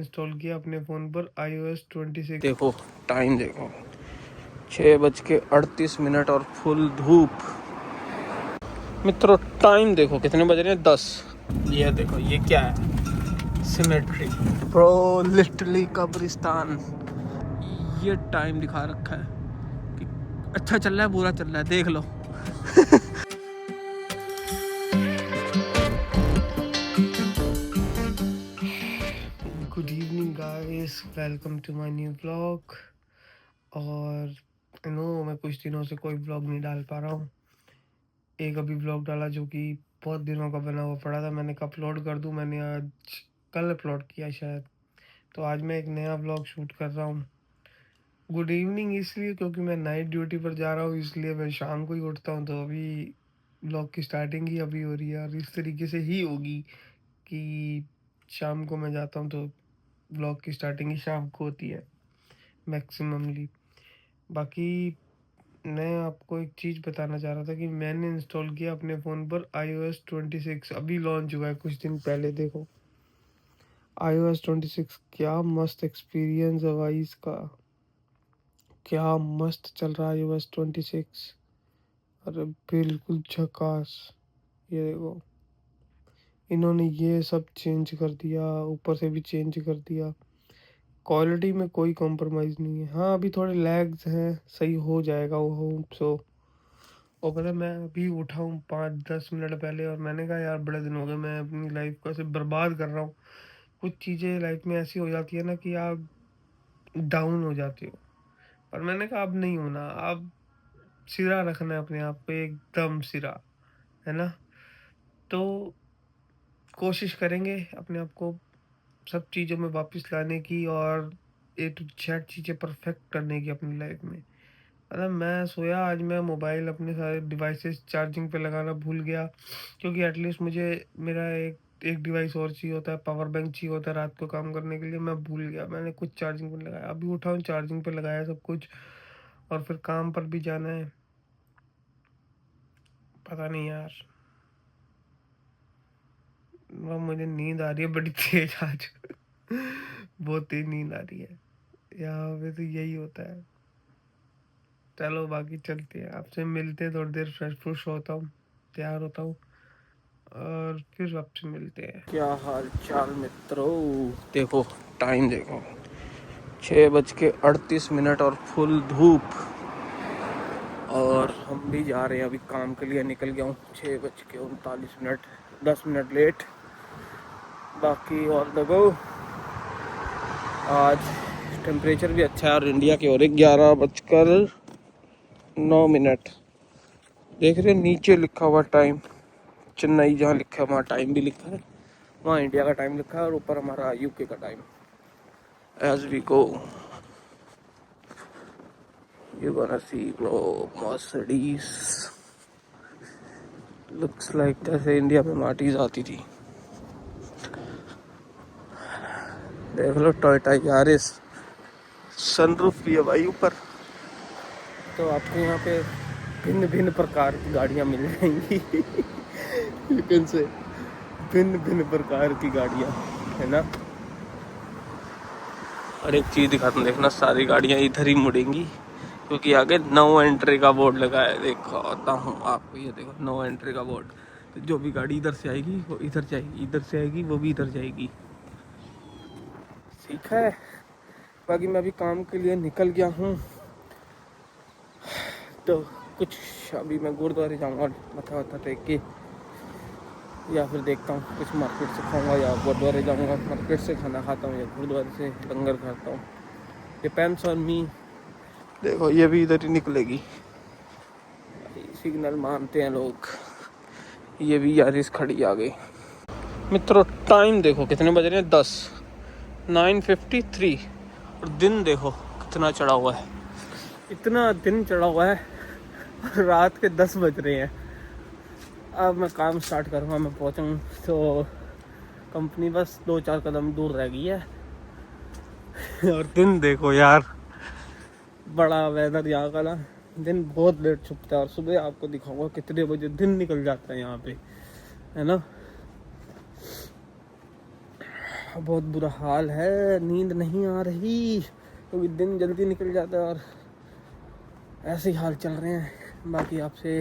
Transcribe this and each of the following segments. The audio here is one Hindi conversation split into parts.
इंस्टॉल किया अपने फ़ोन पर iOS 26। देखो टाइम देखो 6:38 और फुल धूप। मित्रों टाइम देखो कितने बज रहे हैं 10। ये देखो ये क्या है सिमेट्री ब्रो लिटरली कब्रिस्तान। ये टाइम दिखा रखा है कि अच्छा चल रहा है बुरा चल रहा है देख लो। Good evening guys, welcome to my new blog. और मैं कुछ दिनों से कोई ब्लॉग नहीं डाल पा रहा हूँ। एक अभी ब्लॉग डाला जो कि बहुत दिनों का बना हुआ पड़ा था, मैंने कहा अपलोड कर दूँ। मैंने आज कल अपलोड किया शायद, तो आज मैं एक नया ब्लॉग शूट कर रहा हूँ। गुड इवनिंग इसलिए क्योंकि मैं नाइट ड्यूटी पर जा रहा हूँ, इसलिए मैं शाम को ही उठता हूँ। तो अभी ब्लॉग की स्टार्टिंग ही अभी हो रही है और इस तरीके से ही होगी कि शाम को मैं जाता हूँ तो ब्लॉग की स्टार्टिंग ही शाम को होती है मैक्सिममली। बाकी मैं आपको एक चीज़ बताना चाह रहा था कि मैंने इंस्टॉल किया अपने फ़ोन पर iOS 26, अभी लॉन्च हुआ है कुछ दिन पहले। देखो iOS 26 क्या मस्त एक्सपीरियंस है भाई इसका, क्या मस्त चल रहा है iOS 26। अरे बिल्कुल झकास। ये देखो इन्होंने ये सब चेंज कर दिया, ऊपर से भी चेंज कर दिया। क्वालिटी में कोई कॉम्प्रोमाइज़ नहीं है। हाँ अभी थोड़े लैग्स हैं, सही हो जाएगा वो होप सो। और पता है मैं अभी उठा हूँ 5-10 मिनट पहले और मैंने कहा यार बड़े दिन हो गए, मैं अपनी लाइफ को ऐसे बर्बाद कर रहा हूँ। कुछ चीज़ें लाइफ में ऐसी हो जाती है ना कि आप डाउन हो जाते हो, पर मैंने कहा अब नहीं होना, अब सिरा रखना है अपने आप को, एकदम सिरा, है ना। तो कोशिश करेंगे अपने आप को सब चीज़ों में वापस लाने की और ए टू जेड चीज़ें परफेक्ट करने की अपनी लाइफ में। मतलब मैं सोया आज, मैं मोबाइल अपने सारे डिवाइसेस चार्जिंग पे लगाना भूल गया, क्योंकि एटलीस्ट मुझे मेरा एक एक डिवाइस और चाहिए होता है, पावर बैंक चाहिए होता है रात को काम करने के लिए। मैं भूल गया, मैंने कुछ चार्जिंग पे लगाया, अभी उठा हूँ चार्जिंग पे लगाया सब कुछ और फिर काम पर भी जाना है। पता नहीं यार, मुझे नींद आ रही है बड़ी तेज आज बहुत तेज नींद आ रही है, यहाँ पे तो यही होता है। चलो बाकी चलते हैं, आपसे मिलते हैं, थोड़ी देर फ्रेश फ्रुश होता हूँ, तैयार होता हूँ और फिर आपसे मिलते हैं। क्या हाल चाल मित्रों। देखो टाइम देखो 6:38 और फुल धूप। और हम भी जा रहे हैं अभी काम के लिए, निकल गया हूँ 6:39, 10 मिनट लेट। बाकी और देखो आज टेम्परेचर भी अच्छा है और इंडिया की ओर 11:09। देख रहे हो नीचे लिखा हुआ टाइम, चेन्नई जहाँ लिखा है वहाँ टाइम भी लिखा है, वहाँ इंडिया का टाइम लिखा है और ऊपर हमारा यूके का time. As we go you gonna see bro Mercedes. Looks like जैसे इंडिया में मार्टीज आती थी। देख लो टोयोटा यारिस, सनरूफ भी है भाई ऊपर। तो आपको यहाँ पे भिन्न भिन्न प्रकार की गाड़ियाँ मिल जाएंगी लेकिन से भिन्न भिन्न प्रकार की गाड़ियाँ, है ना। और एक चीज़ दिखाता हूँ, देखना सारी गाड़ियाँ इधर ही मुड़ेंगी क्योंकि आगे नो एंट्री का बोर्ड लगा है। दिखाता हूँ आपको, ये देखो नो एंट्री का बोर्ड। तो जो भी गाड़ी इधर से आएगी वो इधर जाएगी, इधर से आएगी वो भी इधर जाएगी। ठीक है। बाकी मैं अभी काम के लिए निकल गया हूँ, तो कुछ अभी मैं गुरुद्वारे जाऊँगा मत्था वत्था टेक के, या फिर देखता हूँ कुछ मार्केट से खाऊंगा या गुरुद्वारे जाऊँगा मार्केट से खाना खाता हूँ या गुरुद्वारे से लंगर खाता हूँ, डिपेंड्स ऑन मी। देखो ये भी इधर ही निकलेगी, सिग्नल मानते हैं लोग। ये भी यारिस खड़ी आ गई। मित्रों टाइम देखो कितने बज रहे हैं 10, 9:53। और दिन देखो कितना चढ़ा हुआ है, इतना दिन चढ़ा हुआ है और रात के 10 बज रहे हैं। अब मैं काम स्टार्ट करूँगा, मैं पहुँचूँ तो कंपनी बस 2-4 कदम दूर रह गई है और दिन देखो यार, बड़ा वेदर यहाँ का ना, दिन बहुत लेट छुपता है और सुबह आपको दिखाऊंगा कितने बजे दिन निकल जाता है यहाँ पे, है ना। बहुत बुरा हाल है, नींद नहीं आ रही क्योंकि दिन जल्दी निकल जाता है और ऐसे ही हाल चल रहे हैं। बाकी आपसे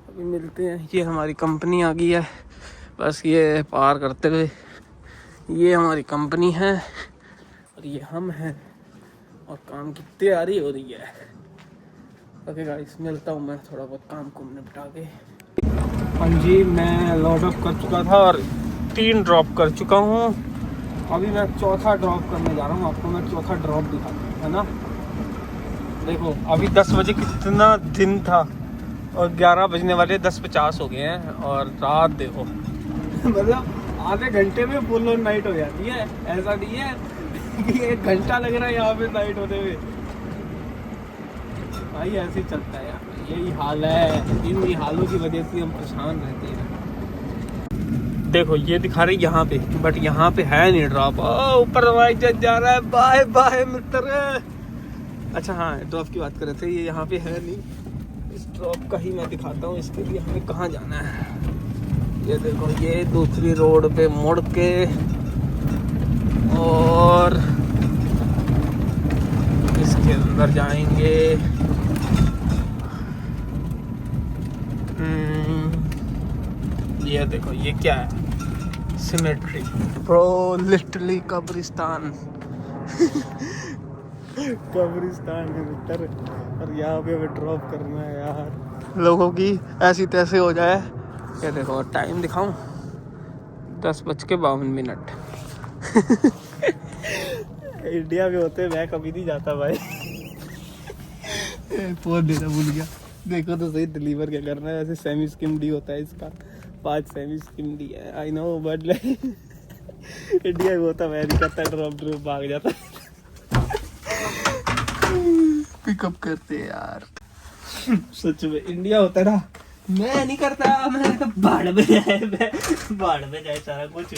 अभी मिलते हैं। ये हमारी कंपनी आ गई है, बस ये पार करते हुए ये हमारी कंपनी है और ये हम हैं और काम की तैयारी हो रही है। ओके गाइस, मिलता हूँ मैं थोड़ा बहुत काम को निपटा के। हाँ जी, मैं लॉड ऑफ कर चुका था और 3 ड्रॉप कर चुका हूँ। अभी मैं चौथा ड्रॉप करने जा रहा हूँ, आपको मैं चौथा ड्रॉप दिखाता हूँ, है ना। देखो अभी 10 बजे कितना दिन था और 11 बजने वाले 10:50 हो गए हैं और रात देखो मतलब आधे घंटे में फुल ऑन नाइट हो जाती है। ऐसा नहीं है कि 1 घंटा लग रहा है यहाँ पे नाइट होते हुए। भाई ऐसे ही चलता है यार, यही हाल है। इन हालों की वजह से हम परेशान रहते हैं। देखो ये दिखा रही यहाँ पे, बट यहाँ पे है नहीं ड्रॉप। ऊपर हवाई जहाज जा रहा है। बाय बाय मित्र। अच्छा हाँ, ड्रॉप की बात कर रहे थे, ये यहाँ पे है नहीं। इस ड्रॉप का ही मैं दिखाता हूँ, इसके लिए हमें कहाँ जाना है। ये देखो, ये दूसरी रोड पे मुड़ के और इसके अंदर जाएंगे। ये देखो, ये क्या है? सिमेट्री ब्रो, लिटरली कब्रिस्तान। कब्रिस्तान के भीतर, और यहाँ पे हमें ड्रॉप करना है यार। लोगों की ऐसी तैसे हो जाए। ये देखो टाइम दिखाऊं, 10:52। इंडिया में होते मैं कभी नहीं जाता भाई। फोन देना भूल गया। देखो तो सही डिलीवर क्या करना है। ऐसे सेमी स्किम्ड होता है इसका, 5 सेमी स्किम्ड है। आई नो, बट इंडिया में होता मैं नहीं करता, ड्रॉप भाग जाता। पिकअप करते यार। सच में इंडिया होता ना, मैं नहीं करता। मैं तो बाढ़ में जाए सारा कुछ।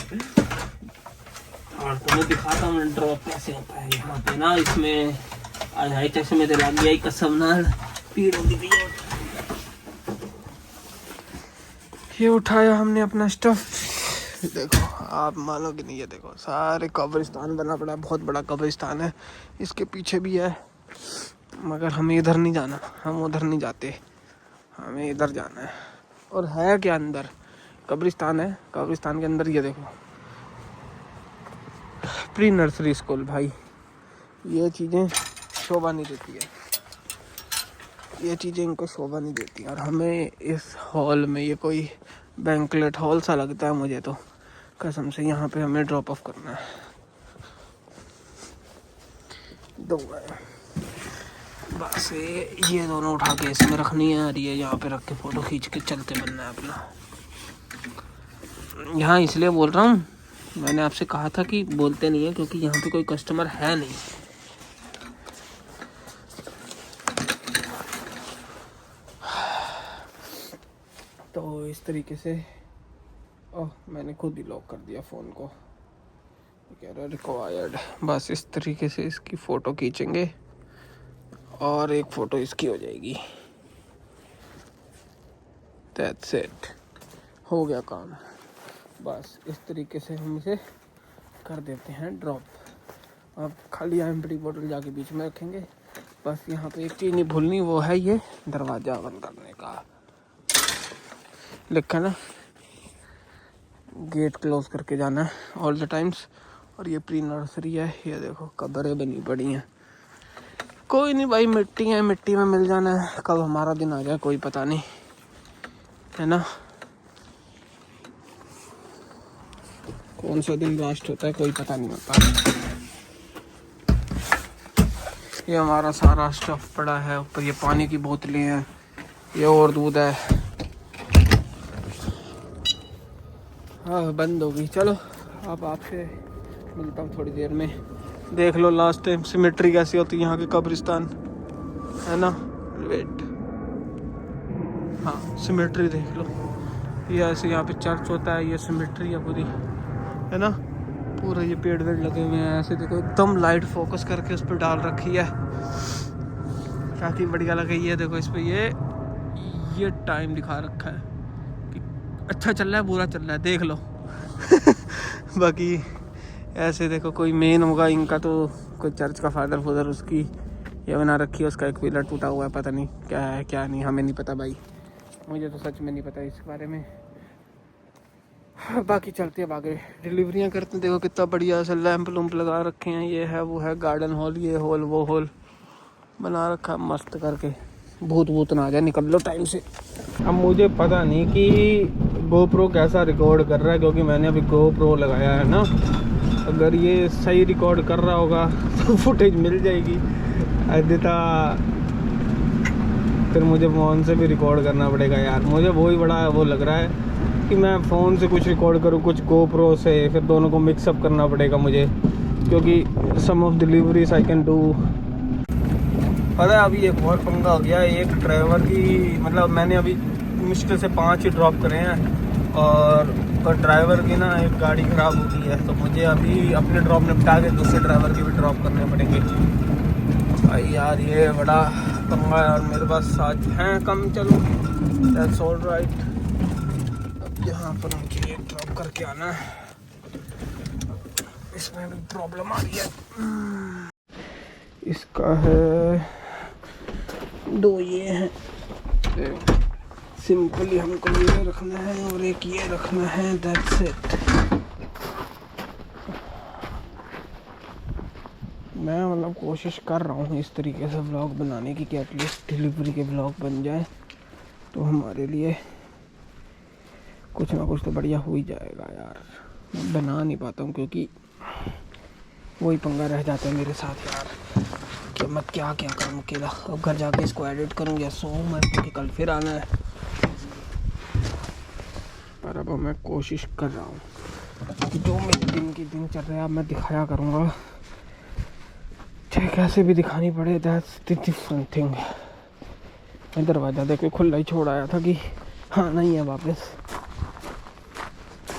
और तुम्हें दिखाता हूँ ड्रॉप कैसे होता है यहाँ पे ना। इसमें आधाई चश्मे से लग गया कसम ना, पीड़ होती थी। ये उठाया हमने अपना स्टफ। देखो आप मानोगे नहीं, ये देखो सारे कब्रिस्तान बना पड़ा, बहुत बड़ा कब्रिस्तान है। इसके पीछे भी है, मगर हमें इधर नहीं जाना, हम उधर नहीं जाते, हमें इधर जाना है। और है क्या अंदर? कब्रिस्तान है, कब्रिस्तान के अंदर ये देखो प्री नर्सरी स्कूल। भाई ये चीज़ें शोभा नहीं देती है, ये चीज़ें इनको शोभा नहीं देती। और हमें इस हॉल में, ये कोई बैंकलेट हॉल सा लगता है मुझे तो कसम से। यहाँ पे हमें ड्रॉप ऑफ करना है। दो बस ये दोनों उठा के इसमें रखनी है और ये यहाँ पे रख के फ़ोटो खींच के चलते बनना है अपना। यहाँ इसलिए बोल रहा हूँ, मैंने आपसे कहा था कि बोलते नहीं है क्योंकि यहाँ पे कोई कस्टमर है नहीं। तो इस तरीके से मैंने खुद ही लॉक कर दिया फ़ोन को, कह रहा रिक्वायर्ड। बस इस तरीके से इसकी फ़ोटो खींचेंगे और एक फ़ोटो इसकी हो जाएगी। दैट्स इट, हो गया काम। बस इस तरीके से हम इसे कर देते हैं ड्रॉप। अब खाली एम्प्टी बोतल जाके बीच में रखेंगे। बस यहाँ पे एक चीज़ नहीं भूलनी, वो है ये दरवाज़ा बंद करने का लिखा ना, गेट क्लोज करके जाना है ऑल द टाइम्स। और ये प्री नर्सरी है, ये देखो कब्रें बनी पड़ी हैं। कोई नहीं भाई, मिट्टी है, मिट्टी में मिल जाना है। कब हमारा दिन आ जाए कोई पता नहीं, है ना। कौन सा दिन लास्ट होता है कोई पता नहीं होता। ये हमारा सारा स्टफ पड़ा है ऊपर। ये पानी की बोतलें हैं, ये और दूध है। हाँ बंद हो गई। चलो अब आपसे मिलता हूँ थोड़ी देर में। देख लो लास्ट टाइम सिमेट्री कैसी होती है यहाँ के कब्रिस्तान, है ना। वेट, हाँ सिमेट्री देख लो। ये ऐसे यहाँ पे चर्च होता है, ये सिमेट्री है पूरी, है ना। पूरा ये पेड़ वेड़ लगे हुए हैं ऐसे देखो, एकदम लाइट फोकस करके उस पर डाल रखी है, काफ़ी बढ़िया लग रही है। देखो इस पर ये टाइम दिखा रखा है कि अच्छा चल रहा है, बुरा चल रहा है, देख लो। बाकी ऐसे देखो कोई मेन होगा इनका, तो कोई चर्च का फादर फुदर उसकी ये बना रखी है, उसका एक पिलर टूटा हुआ है, पता नहीं क्या है क्या नहीं, हमें नहीं पता भाई, मुझे तो सच में नहीं पता इस बारे में। बाकी चलते हैं आगे, डिलीवरियाँ करते हैं। देखो कितना बढ़िया से लैंप लूम्प लगा रखे हैं, ये है वो है गार्डन हॉल, ये हॉल वो हॉल बना रखा मस्त करके, भूत भूत ना आ जाए, निकल लो टाइम से। अब मुझे पता नहीं कि गोप्रो कैसा रिकॉर्ड कर रहा है, क्योंकि मैंने अभी गोप्रो लगाया है ना, अगर ये सही रिकॉर्ड कर रहा होगा तो फुटेज मिल जाएगी, अन्यथा फिर मुझे फ़ोन से भी रिकॉर्ड करना पड़ेगा यार। मुझे वही बड़ा वो लग रहा है कि मैं फ़ोन से कुछ रिकॉर्ड करूँ, कुछ गोप्रो से, फिर दोनों को मिक्सअप करना पड़ेगा मुझे, क्योंकि some of deliveries I can do. पता है अभी एक और पंगा हो गया है, एक ड्राइवर की, मतलब मैंने अभी मुश्किल से 5 ही ड्रॉप करे हैं, और ड्राइवर की ना एक गाड़ी ख़राब हो गई है, तो मुझे अभी अपने ड्रॉप निपटा के दूसरे ड्राइवर की भी ड्रॉप करने पड़ेंगे भाई यार, ये बड़ा पंगा है। और मेरे पास साथ हैं कम, चलो दैट्स ऑल राइट। अब यहाँ पर मुझे ये ड्रॉप करके आना है, इसमें भी प्रॉब्लम आ रही है। इसका है 2 ये हैं, सिंपली हमको ये रखना है और एक ये रखना है, दैट्स इट। मैं मतलब कोशिश कर रहा हूँ इस तरीके से व्लॉग बनाने की कि एटलीस्ट डिलीवरी के व्लॉग बन जाए, तो हमारे लिए कुछ ना कुछ तो बढ़िया हो ही जाएगा यार। मैं बना नहीं पाता हूँ क्योंकि वही पंगा रह जाता है मेरे साथ यार, कि मैं क्या क्या करूँ अकेला। अब घर जाके इसको एडिट करूँगा, मैं क्योंकि कल फिर आना है, पर अब मैं कोशिश कर रहा हूँ कि जो मेरे दिन की दिनचर्या मैं दिखाया करूँगा, चाहे कैसे भी दिखानी पड़े, दैट्स द डिफरेंट थिंग। मैं दरवाज़ा देख के खुला ही छोड़ आया था कि हाँ नहीं है वापस।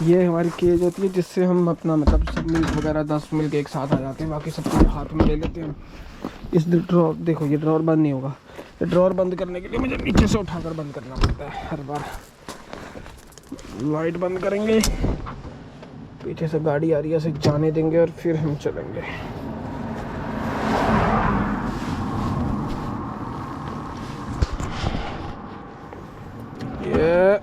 ये हमारी केज होती है जिससे हम अपना मतलब सब मिल्क वगैरह 10 मिल्क एक साथ आ जाते हैं, बाकी सब कुछ हाथ में ले लेते हैं। इस ड्रॉर देखो, ये ड्रॉर बंद नहीं होगा, ये ड्रॉर बंद करने के लिए मुझे नीचे से उठाकर बंद करना पड़ता है हर बार। लाइट बंद करेंगे, पीछे से गाड़ी आ रही है, इसे जाने देंगे और फिर हम चलेंगे। ये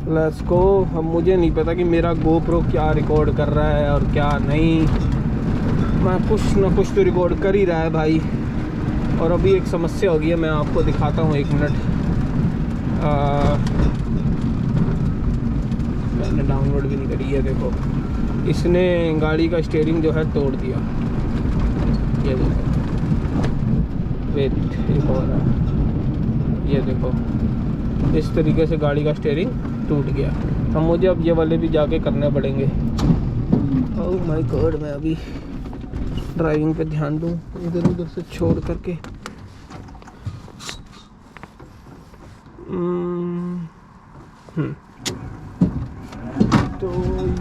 लेट्स गो। अब मुझे नहीं पता कि मेरा गोप्रो क्या रिकॉर्ड कर रहा है और क्या नहीं, मैं कुछ ना कुछ तो रिकॉर्ड कर ही रहा है भाई। और अभी एक समस्या हो गई है, मैं आपको दिखाता हूँ, 1 मिनट। मैंने डाउनलोड भी नहीं करी है, देखो इसने गाड़ी का स्टीयरिंग जो है तोड़ दिया, ये देखो, वेट एक और है, ये देखो इस तरीके से गाड़ी का स्टीयरिंग टूट गया। अब मुझे अब ये वाले भी जाके करने पड़ेंगे। ओह माय गॉड, मैं अभी ड्राइविंग पे ध्यान दूँ, इधर उधर से छोड़ करके। तो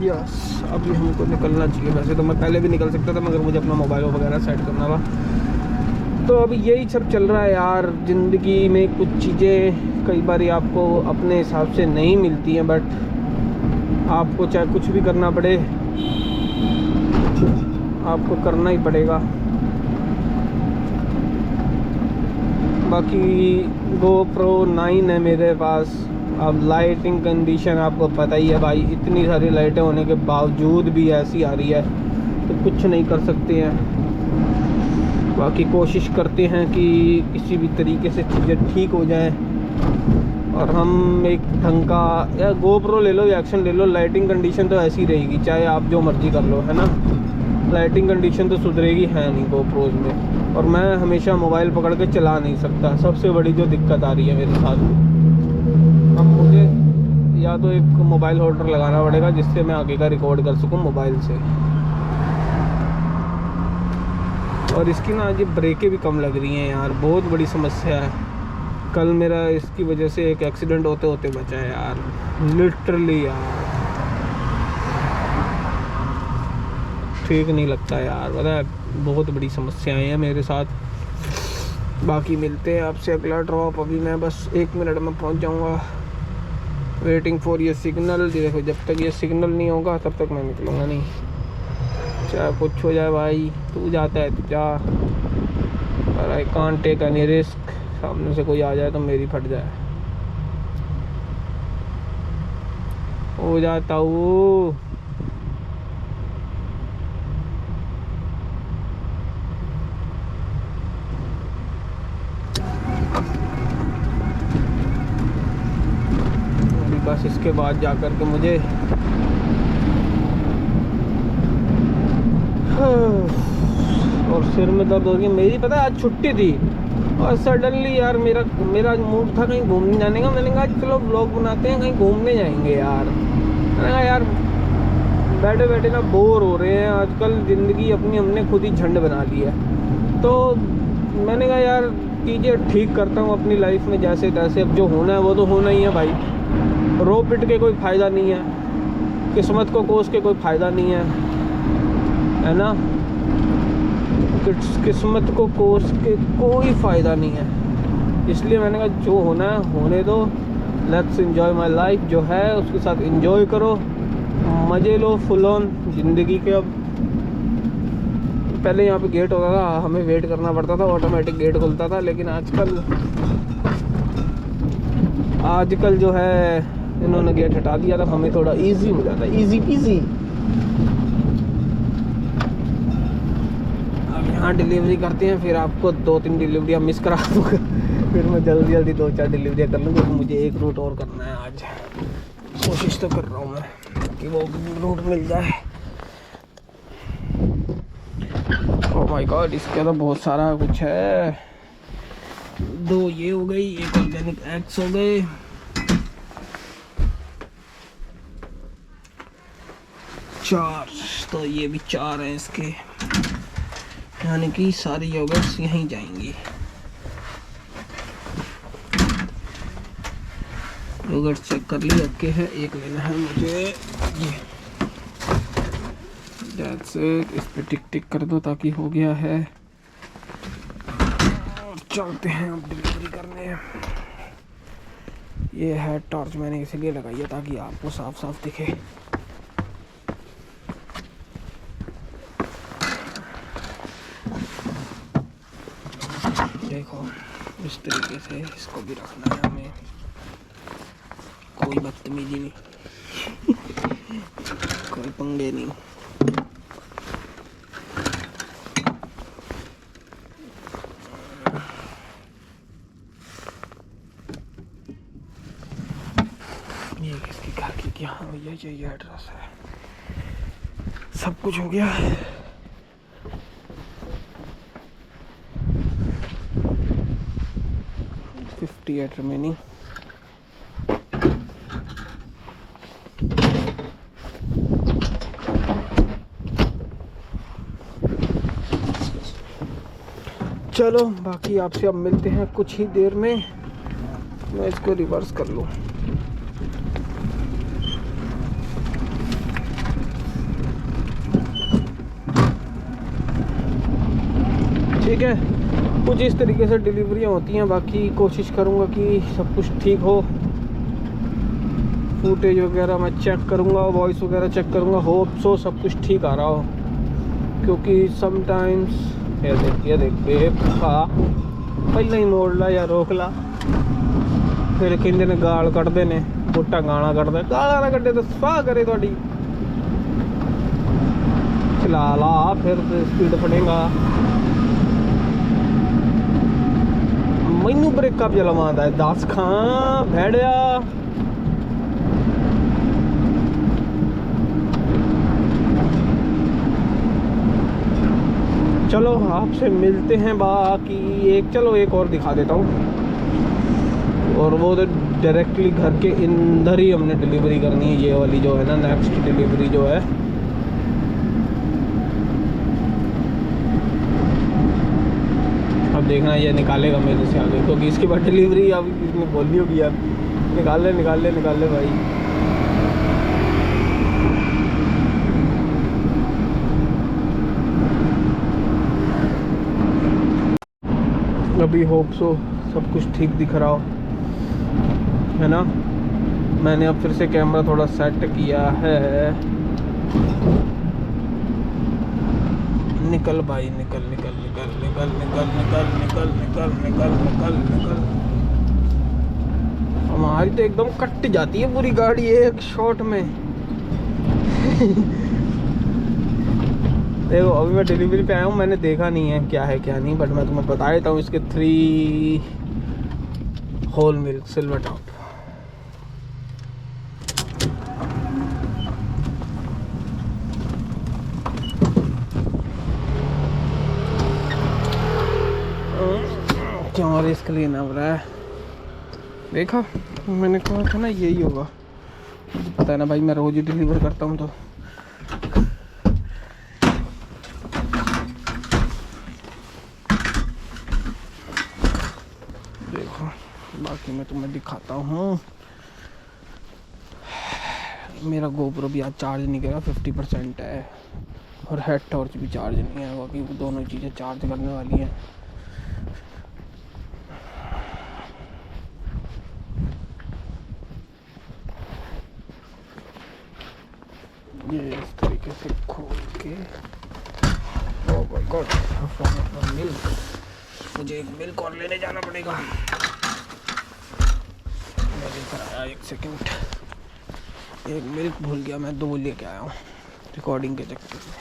यस, अभी हमको निकलना चाहिए। वैसे तो मैं पहले भी निकल सकता था, मगर मुझे अपना मोबाइल वगैरह सेट करना था। तो अभी यही सब चल रहा है यार ज़िंदगी में। कुछ चीज़ें कई बार आपको अपने हिसाब से नहीं मिलती हैं, बट आपको चाहे कुछ भी करना पड़े, आपको करना ही पड़ेगा। बाकी GoPro 9 है मेरे पास। अब लाइटिंग कंडीशन आपको पता ही है भाई, इतनी सारी लाइटें होने के बावजूद भी ऐसी आ रही है, तो कुछ नहीं कर सकते हैं। बाकी कोशिश करते हैं कि किसी भी तरीके से चीज़ें ठीक हो जाएं और हम एक ढंग का, या GoPro ले लो या एक्शन ले लो, लाइटिंग कंडीशन तो ऐसी रहेगी, चाहे आप जो मर्जी कर लो, है ना। लाइटिंग कंडीशन तो सुधरेगी है नहीं GoPros में। और मैं हमेशा मोबाइल पकड़ के चला नहीं सकता, सबसे बड़ी जो दिक्कत आ रही है मेरे साथ। अब मुझे या तो एक मोबाइल होल्डर लगाना पड़ेगा जिससे मैं आगे का रिकॉर्ड कर सकूं मोबाइल से। और इसकी ना आज ब्रेकें भी कम लग रही हैं यार, बहुत बड़ी समस्या है। कल मेरा इसकी वजह से एक एक्सीडेंट होते होते बचा है यार, लिटरली यार। ठीक नहीं लगता यार, पता है, बहुत बड़ी समस्याएं हैं मेरे साथ। बाकी मिलते हैं आपसे अगला ड्रॉप। अभी मैं बस 1 मिनट में पहुंच जाऊंगा। वेटिंग फॉर ये सिग्नल। देखो जब तक ये सिग्नल नहीं होगा तब तक मैं निकलूँगा नहीं, चाहे कुछ हो जाए भाई। तू जाता है तो जा, पर I can't take any risk. सामने से कोई आ जाए तो मेरी फट जाए। हो जाता हूँ। बस इसके बाद जाकर के मुझे और सिर में दर्द हो रही है मेरी। पता है आज छुट्टी थी और सडनली यार मेरा मूड था कहीं घूमने जाने का। मैंने कहा चलो व्लॉग बनाते हैं, कहीं घूमने जाएंगे यार। मैंने कहा यार बैठे बैठे ना बोर हो रहे हैं आजकल, ज़िंदगी अपनी हमने खुद ही झंड बना ली है। तो मैंने कहा यार चीज़ें ठीक करता हूँ अपनी लाइफ में जैसे तैसे। अब जो होना है वो तो होना ही है भाई, रो पिट के कोई फ़ायदा नहीं है, किस्मत को कोस के कोई फ़ायदा नहीं है ना। किस्मत को कोस के कोई फ़ायदा नहीं है। इसलिए मैंने कहा जो होना है होने दो। लेट्स एंजॉय माय लाइफ, जो है उसके साथ एंजॉय करो, मज़े लो फुल ऑन ज़िंदगी के। अब पहले यहाँ पे गेट होता था, हमें वेट करना पड़ता था, ऑटोमेटिक गेट खुलता था। लेकिन आजकल जो है इन्होंने गेट हटा दिया, तो हमें थोड़ा इजी हो जाता है, इजी पीजी। अब यहाँ डिलीवरी करते हैं, फिर आपको 2-3 डिलीवरियाँ मिस करा दूँगा। फिर मैं जल्दी जल्दी 2-4 डिलीवरियाँ कर लूँगा। मुझे एक रूट और करना है आज, कोशिश तो कर रहा हूँ मैं कि वो रूट मिल जाए। ओह माय गॉड, इसके तो बहुत सारा कुछ है। 2 ये हो गई, एक ऑर्गेनिक एग्स हो गए, 4 तो ये भी 4 हैं इसके, यानी कि सारी योगर्ट्स यहीं जाएंगी। योगर्ट चेक कर लिया, ओके है। एक लेना है मुझे ये, दैट्स इट। इस पे टिक टिक कर दो ताकि हो गया है। चलते हैं अब डिलीवरी करने। ये है टॉर्च, मैंने इसीलिए लगाई है ताकि आपको साफ साफ दिखे। देखो इस तरीके से इसको भी रखना है हमें, कोई बदतमीजी नहीं, कोई पंगे नहीं। ये किसकी घर की क्या, ये एड्रेस है। सब कुछ हो गया है। रिमेनिंग। चलो बाकी आपसे अब मिलते हैं कुछ ही देर में। मैं इसको रिवर्स कर लूँ। ठीक है, कुछ इस तरीके से डिलीवरियाँ होती हैं। बाकी कोशिश करूँगा कि सब कुछ ठीक हो। फुटेज वगैरह मैं चेक करूँगा, वॉइस वगैरह चेक करूँगा। होप सो सब कुछ ठीक आ रहा हो, क्योंकि समटाइम्स ये देख बेफा पहले ही मोड़ ला या रोक ला, फिर कहते ने गाल कटते ने, पुट्टा गाना कटते, गाला ना कटे तो सफा करे थोड़ी। चला ला फिर स्पीड फड़ेगा। मैनू ब्रेकअप जलवांदा है, 10 खां भेड़िया। चलो आपसे मिलते हैं बाकी। चलो एक और दिखा देता हूँ, और वो तो डायरेक्टली घर के अंदर ही हमने डिलीवरी करनी है। ये वाली जो है ना, नेक्स्ट डिलीवरी जो है, अब देखना ये निकालेगा मेरे से आगे, क्योंकि इसके बाद डिलीवरी अब इसने बोली होगी यार, निकाल ले भाई। अभी होप सो सब कुछ ठीक दिख रहा हो, है ना। मैंने अब फिर से कैमरा थोड़ा सेट किया है। निकल भाई निकल निकल निकल निकल निकल निकल निकल निकल निकल निकल निकल। हमारी तो एकदम कट जाती है पूरी गाड़ी एक शॉट में। देखो अभी मैं डिलीवरी पे आया हूँ, मैंने देखा नहीं है क्या है क्या नहीं, बट मैं तुम्हें बता देता हूँ। इसके 3 होल मिल्क सिल्वर टॉप। क्यों रिस्क लेना पड़ रहा है? देखा मैंने कहा था ना यही होगा। मुझे पता है ना भाई, मैं रोज ही डिलीवर करता हूँ। तो देखो बाकी मैं तुम्हें दिखाता हूँ। मेरा गोप्रो भी आज चार्ज नहीं करा, 50% है, और हेड टॉर्च भी चार्ज नहीं है। बाकी दोनों चीज़ें चार्ज करने वाली हैं। ये इस तरीके से खोल के, ओह माय गॉड, मिल्क। मुझे एक मिल्क और लेने जाना पड़ेगा। मैं लेकर आया, 1 सेकंड। एक मिल्क भूल गया, मैं 2 लेके आया हूँ रिकॉर्डिंग के चक्कर में।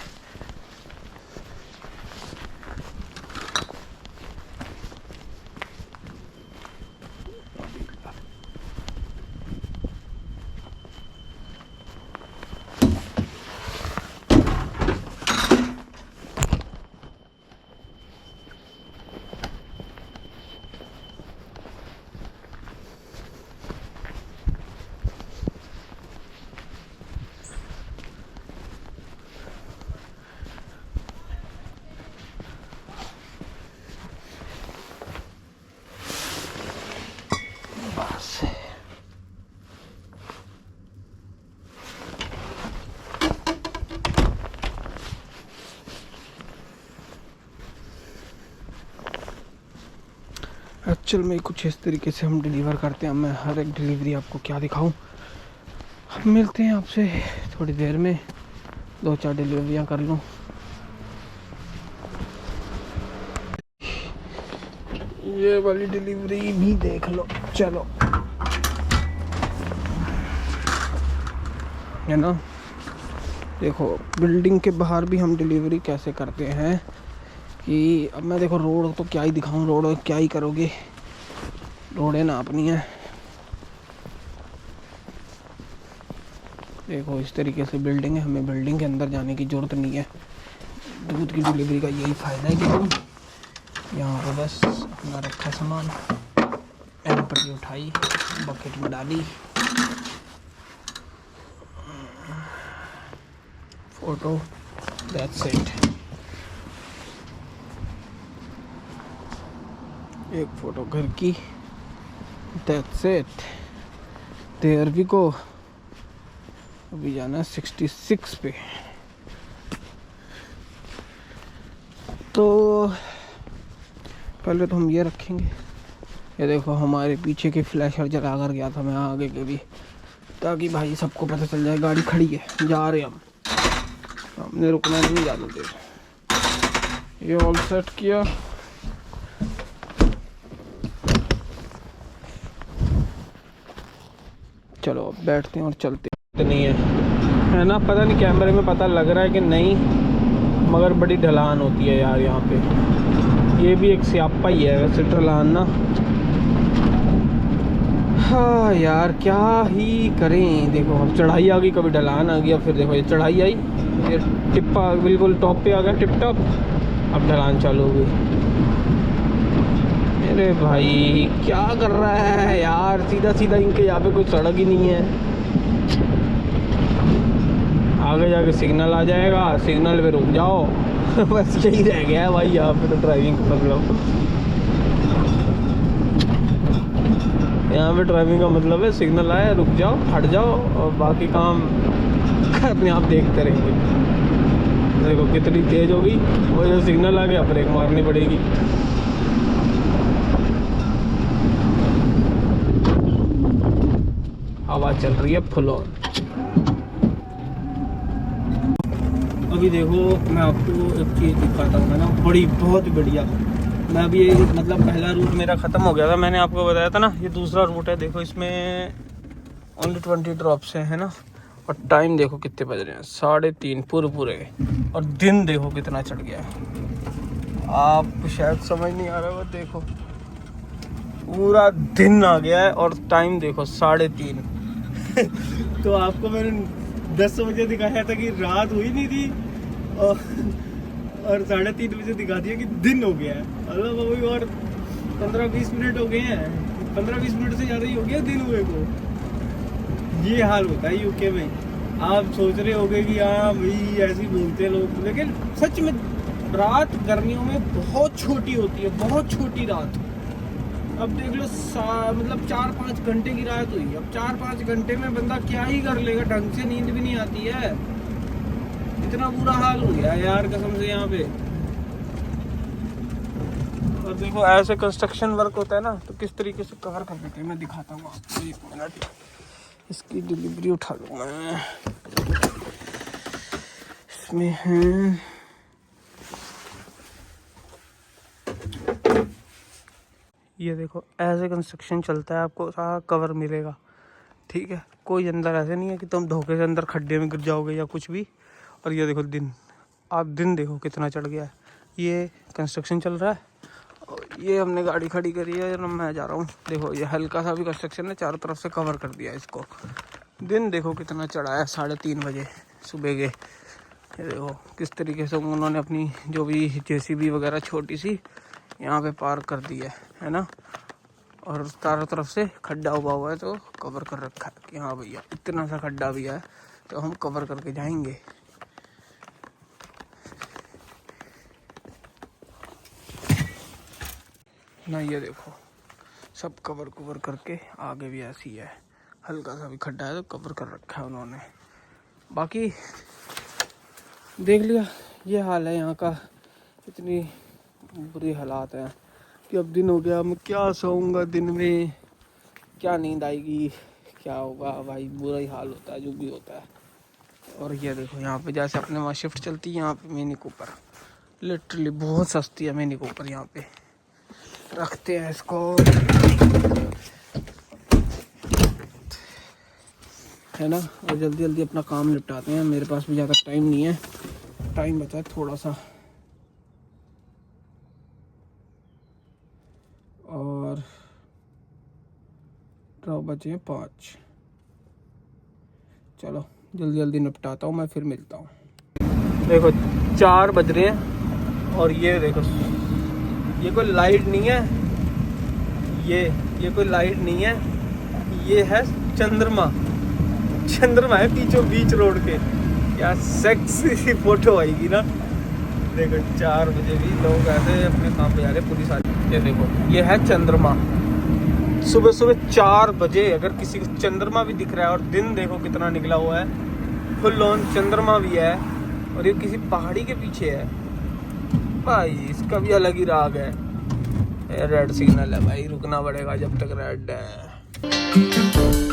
एक्चुअल में कुछ इस तरीके से हम डिलीवर करते हैं। मैं हर एक डिलीवरी आपको क्या दिखाऊं। हम मिलते हैं आपसे थोड़ी देर में, 2-4 डिलीवरियां कर लूं। ये वाली डिलीवरी भी देख लो, चलो, है ना। देखो बिल्डिंग के बाहर भी हम डिलीवरी कैसे करते हैं कि अब मैं देखो रोड तो क्या ही दिखाऊं, रोड क्या ही करोगे, रोडें नापनी है। देखो इस तरीके से बिल्डिंग है, हमें बिल्डिंग के अंदर जाने की ज़रूरत नहीं है। दूध की डिलीवरी का यही फ़ायदा है कि तुम यहाँ पर बस अपना रखा सामान, एम्पटी उठाई, बकेट में डाली, फोटो, दैट्स इट। एक फ़ोटो घर की, that's it. There we go. अभी जाना है 66 पे। तो पहले तो हम ये रखेंगे। ये देखो हमारे पीछे के फ्लैशर जला कर गया था मैं, आगे के भी, ताकि भाई सबको पता चल जाए गाड़ी खड़ी है, जा रहे हम, हमने रुकना नहीं ज़्यादा देर। ये ऑल सेट किया। चलो अब बैठते हैं और चलते नहीं है ना। पता नहीं कैमरे में पता लग रहा है कि नहीं, मगर बड़ी ढलान होती है यार यहाँ पे। ये भी एक स्यापा ही है वैसे ढलान ना। हाँ यार क्या ही करें। देखो अब चढ़ाई आ गई, कभी ढलान आ गया, फिर देखो ये चढ़ाई आई, ये टिप्पा बिल्कुल टॉप पे आ गया, टिप टॉप। अब ढलान चालू हो गई। अरे भाई क्या कर रहा है यार, सीधा सीधा इनके यहाँ पे कोई सड़क ही नहीं है। आगे जाके सिग्नल आ जाएगा, सिग्नल पे रुक जाओ। बस यही रह गया है भाई यहाँ पे तो ड्राइविंग का मतलब। यहाँ पे ड्राइविंग का मतलब है सिग्नल आया रुक जाओ, हट जाओ, और बाकी काम अपने आप देखते रहेंगे। देखो कितनी तेज होगी, और जो सिग्नल आ गया ब्रेक मारनी पड़ेगी। हवा हवा चल रही है फुल ऑन। अभी देखो मैं आपको एक चीज़ दिखाता हूँ, है ना, बड़ी बहुत बढ़िया। मैं अभी मतलब पहला रूट मेरा ख़त्म हो गया था, मैंने आपको बताया था ना, ये दूसरा रूट है। देखो इसमें ओनली 20 ड्रॉप्स हैं, ना। और टाइम देखो कितने बज रहे हैं, 3:30 पूरे। और दिन देखो कितना चढ़ गया है, आपको शायद समझ नहीं आ रहा होगा। देखो पूरा दिन आ गया है और टाइम देखो 3:30। तो आपको मैंने 10 बजे दिखाया था कि रात हुई नहीं थी, और 3:30 बजे दिखा दिया कि दिन हो गया है। मतलब अभी और 15-20 मिनट हो गए हैं, 15-20 मिनट से ज़्यादा ही हो गया दिन हुए को। ये हाल होता है यूके में। आप सोच रहे होगे कि हाँ भाई ऐसे ही बोलते हैं लोग, लेकिन सच में रात गर्मियों में बहुत छोटी होती है, बहुत छोटी रात। अब देख लो मतलब 4-5 घंटे की रात हुई। अब 4-5 घंटे में बंदा क्या ही कर लेगा, ढंग से नींद भी नहीं आती है। इतना बुरा हाल हो गया यार कसम से यहाँ पे। और देखो ऐसे कंस्ट्रक्शन वर्क होता है ना, तो किस तरीके से कवर कर देते हैं मैं दिखाता हूँ आपको। 1 मिनट, इसकी डिलीवरी उठा लूँ मैं। इसमें है ये देखो, ऐसे कंस्ट्रक्शन चलता है, आपको सारा कवर मिलेगा, ठीक है। कोई अंदर ऐसे नहीं है कि तुम धोखे से अंदर खड्डे में गिर जाओगे या कुछ भी। और ये देखो दिन, आप दिन देखो कितना चढ़ गया है। ये कंस्ट्रक्शन चल रहा है और ये हमने गाड़ी खड़ी करी है, मैं जा रहा हूँ। देखो ये हल्का सा भी कंस्ट्रक्शन है, चारों तरफ से कवर कर दिया है इसको। दिन देखो कितना चढ़ा है, 3:30 बजे सुबह के। ये देखो किस तरीके से उन्होंने अपनी जो भी जेसीबी वगैरह छोटी सी यहाँ पे पार्क कर दी है ना। और चारों तरफ से खड्डा हुआ है, तो कवर कर रखा है कि हाँ भैया इतना सा खड्डा भी है तो हम कवर करके जाएंगे। ना ये देखो सब कवर करके, आगे भी ऐसी है, हल्का सा भी खड्डा है तो कवर कर रखा है उन्होंने। बाकी देख लिया, ये हाल है यहाँ का। इतनी बुरी हालात हैं कि अब दिन हो गया, मैं क्या सोऊंगा दिन में, क्या नींद आएगी, क्या होगा भाई। बुरा ही हाल होता है जो भी होता है। और ये देखो यहाँ पे जैसे अपने वहाँ शिफ्ट चलती है, यहाँ पे मिनी कूपर लिटरली बहुत सस्ती है। मिनी कूपर यहाँ पे रखते हैं इसको, है ना, और जल्दी जल्दी अपना काम निपटाते हैं। मेरे पास भी ज़्यादा टाइम नहीं है, टाइम बचा है थोड़ा सा। और ड्रॉप बचे हैं 5। चलो जल्दी जल्दी निपटाता हूँ, मैं फिर मिलता हूँ। देखो 4 बज रहे हैं और ये देखो, ये कोई लाइट नहीं है, ये कोई लाइट नहीं है, ये है चंद्रमा है बीच रोड के। क्या सेक्सी सी फोटो आएगी ना। देखो 4 बजे भी लोग ऐसे अपने काम पे जा रहे हैं, पुलिस आ रही है। ये देखो ये है चंद्रमा, सुबह 4 बजे अगर किसी को चंद्रमा भी दिख रहा है। और दिन देखो कितना निकला हुआ है, फुल ऑन चंद्रमा भी है। और ये किसी पहाड़ी के पीछे है भाई, इसका भी अलग ही राग है। रेड सिग्नल है भाई, रुकना पड़ेगा जब तक रेड है।